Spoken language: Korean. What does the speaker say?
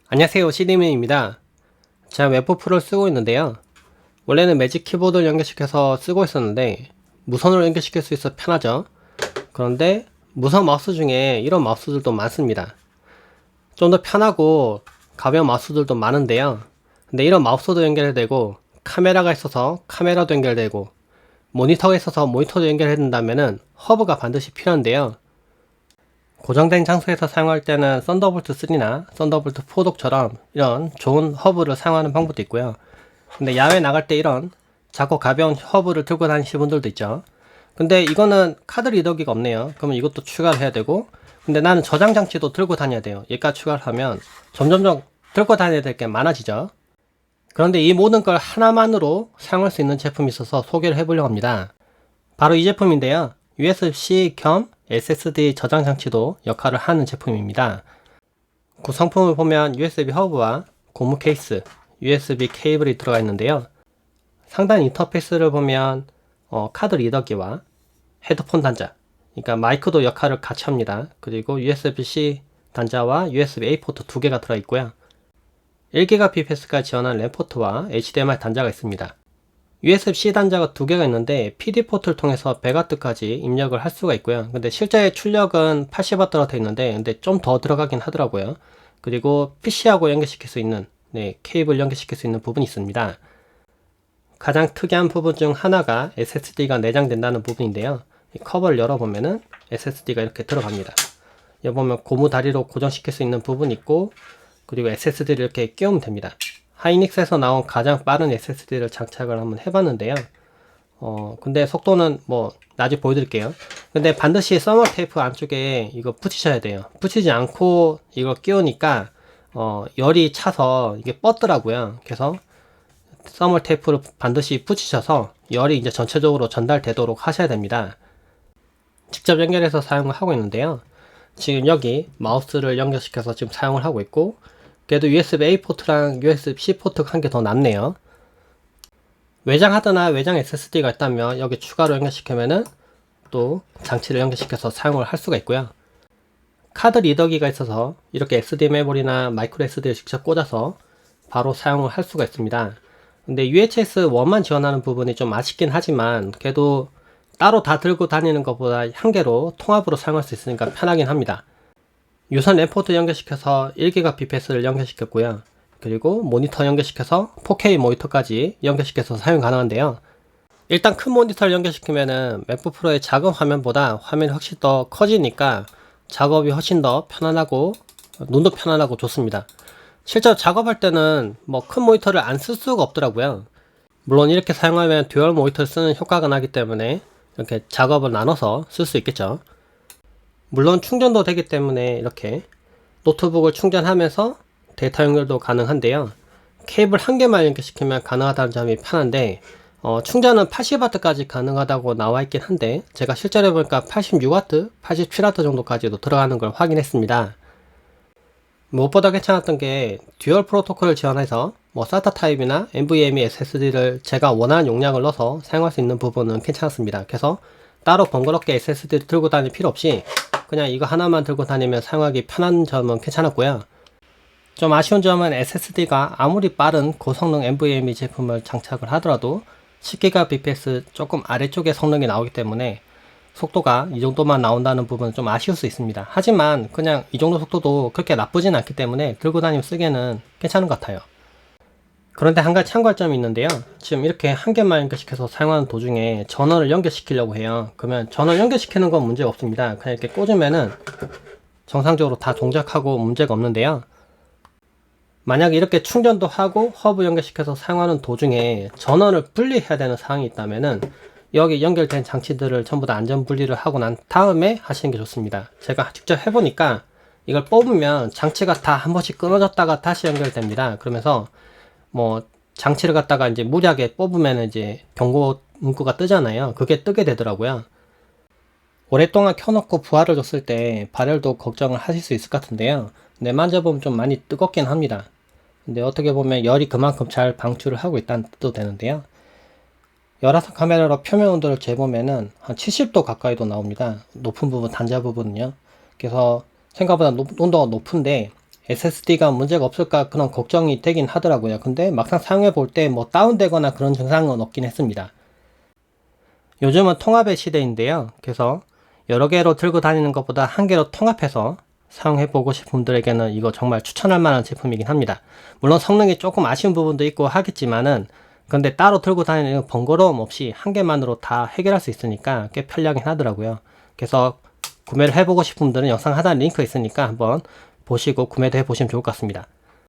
안녕하세요, CD맨입니다. 제가 웹프 프로를 쓰고 있는데요. 원래는 매직 키보드를 연결시켜서 쓰고 있었는데 무선으로 연결시킬 수 있어 편하죠. 그런데 무선 마우스 중에 이런 마우스들도 많습니다. 좀 더 편하고 가벼운 마우스들도 많은데요. 근데 이런 마우스도 연결해야 되고 카메라가 있어서 카메라도 연결되고 모니터가 있어서 모니터도 연결해야 된다면은 허브가 반드시 필요한데요. 고정된 장소에서 사용할 때는 썬더볼트 3나 썬더볼트 4독처럼 이런 좋은 허브를 사용하는 방법도 있고요. 근데 야외 나갈 때 이런 작고 가벼운 허브를 들고 다니시는 분들도 있죠. 근데 이거는 카드 리더기가 없네요. 그러면 이것도 추가를 해야 되고, 근데 나는 저장 장치도 들고 다녀야 돼요. 얘까지 추가를 하면 점점점 들고 다녀야 될 게 많아지죠. 그런데 이 모든 걸 하나만으로 사용할 수 있는 제품이 있어서 소개를 해보려고 합니다. 바로 이 제품인데요. USB-C 겸 SSD 저장 장치도 역할을 하는 제품입니다. 구성품을 보면 USB 허브와 고무 케이스, USB 케이블이 들어가 있는데요. 상단 인터페이스를 보면 카드 리더기와 헤드폰 단자, 그러니까 마이크도 역할을 같이 합니다. 그리고 USB-C 단자와 USB-A 포트 두 개가 들어있고요. 1GBps가 지원한 램 포트와 HDMI 단자가 있습니다. USB-C 단자가 두 개가 있는데 PD 포트를 통해서 100W까지 입력을 할 수가 있고요. 근데 실제 출력은 80W로 되어 있는데 근데 좀 더 들어가긴 하더라고요. 그리고 PC하고 연결시킬 수 있는 케이블 연결시킬 수 있는 부분이 있습니다. 가장 특이한 부분 중 하나가 SSD가 내장된다는 부분인데요. 이 커버를 열어보면은 SSD가 이렇게 들어갑니다. 여기 보면 고무 다리로 고정시킬 수 있는 부분이 있고, 그리고 SSD를 이렇게 끼우면 됩니다. 하이닉스에서 나온 가장 빠른 SSD를 장착을 한번 해봤는데요. 근데 속도는 뭐 나중에 보여드릴게요. 근데 반드시 서머 테이프 안쪽에 이거 붙이셔야 돼요. 붙이지 않고 이거 끼우니까 열이 차서 이게 뻗더라고요. 그래서 서머 테이프를 반드시 붙이셔서 열이 이제 전체적으로 전달되도록 하셔야 됩니다. 직접 연결해서 사용을 하고 있는데요. 지금 여기 마우스를 연결시켜서 지금 사용을 하고 있고, 그래도 USB-A 포트랑 USB-C 포트가 한 개 더 남네요. 외장 하드나 외장 SSD가 있다면 여기 추가로 연결시키면은 또 장치를 연결시켜서 사용을 할 수가 있고요. 카드 리더기가 있어서 이렇게 SD 메모리나 마이크로 SD를 직접 꽂아서 바로 사용을 할 수가 있습니다. 근데 UHS 1만 지원하는 부분이 좀 아쉽긴 하지만 그래도 따로 다 들고 다니는 것보다 한 개로 통합으로 사용할 수 있으니까 편하긴 합니다. 유선 램포트 연결시켜서 1GBps를 연결시켰고요. 그리고 모니터 연결시켜서 4K 모니터까지 연결시켜서 사용 가능한데요. 일단 큰 모니터를 연결시키면은 맥북 프로의 작은 화면보다 화면이 훨씬 더 커지니까 작업이 훨씬 더 편안하고 눈도 편안하고 좋습니다. 실제로 작업할 때는 뭐 큰 모니터를 안 쓸 수가 없더라고요. 물론 이렇게 사용하면 듀얼 모니터를 쓰는 효과가 나기 때문에 이렇게 작업을 나눠서 쓸 수 있겠죠. 물론 충전도 되기 때문에 이렇게 노트북을 충전하면서 데이터 연결도 가능한데요. 케이블 한 개만 연결시키면 가능하다는 점이 편한데 충전은 80W까지 가능하다고 나와 있긴 한데 제가 실제로 해보니까 86W, 87W 정도까지도 들어가는 걸 확인했습니다. 무엇보다 괜찮았던 게 듀얼 프로토콜을 지원해서 뭐 SATA 타입이나 NVMe SSD를 제가 원하는 용량을 넣어서 사용할 수 있는 부분은 괜찮았습니다. 그래서 따로 번거롭게 SSD를 들고 다닐 필요 없이 그냥 이거 하나만 들고 다니면 사용하기 편한 점은 괜찮았고요. 좀 아쉬운 점은 SSD가 아무리 빠른 고성능 NVMe 제품을 장착을 하더라도 10GBps 조금 아래쪽에 성능이 나오기 때문에 속도가 이 정도만 나온다는 부분은 좀 아쉬울 수 있습니다. 하지만 그냥 이 정도 속도도 그렇게 나쁘진 않기 때문에 들고 다니면 쓰기에는 괜찮은 것 같아요. 그런데 한 가지 참고할 점이 있는데요. 지금 이렇게 한 개만 연결시켜서 사용하는 도중에 전원을 연결시키려고 해요. 그러면 전원 연결시키는 건 문제가 없습니다. 그냥 이렇게 꽂으면은 정상적으로 다 동작하고 문제가 없는데요. 만약에 이렇게 충전도 하고 허브 연결시켜서 사용하는 도중에 전원을 분리해야 되는 상황이 있다면은 여기 연결된 장치들을 전부 다 안전 분리를 하고 난 다음에 하시는 게 좋습니다. 제가 직접 해보니까 이걸 뽑으면 장치가 다 한 번씩 끊어졌다가 다시 연결됩니다. 그러면서 뭐 장치를 갖다가 이제 무리하게 뽑으면 이제 경고 문구가 뜨잖아요. 그게 뜨게 되더라고요. 오랫동안 켜놓고 부하를 줬을 때 발열도 걱정을 하실 수 있을 것 같은데요. 근데 만져보면 좀 많이 뜨겁긴 합니다. 근데 어떻게 보면 열이 그만큼 잘 방출을 하고 있다는 뜻도 되는데요. 열화상 카메라로 표면 온도를 재보면은 한 70도 가까이도 나옵니다. 높은 부분, 단자 부분은요. 그래서 생각보다 온도가 높은데 SSD가 문제가 없을까 그런 걱정이 되긴 하더라고요. 근데 막상 사용해 볼 때 뭐 다운되거나 그런 증상은 없긴 했습니다. 요즘은 통합의 시대인데요. 그래서 여러 개로 들고 다니는 것보다 한 개로 통합해서 사용해보고 싶은 분들에게는 이거 정말 추천할 만한 제품이긴 합니다. 물론 성능이 조금 아쉬운 부분도 있고 하겠지만은 근데 따로 들고 다니는 번거로움 없이 한 개만으로 다 해결할 수 있으니까 꽤 편리하긴 하더라고요. 그래서 구매를 해보고 싶은 분들은 영상 하단에 링크 있으니까 한번 보시고 구매도 해보시면 좋을 것 같습니다.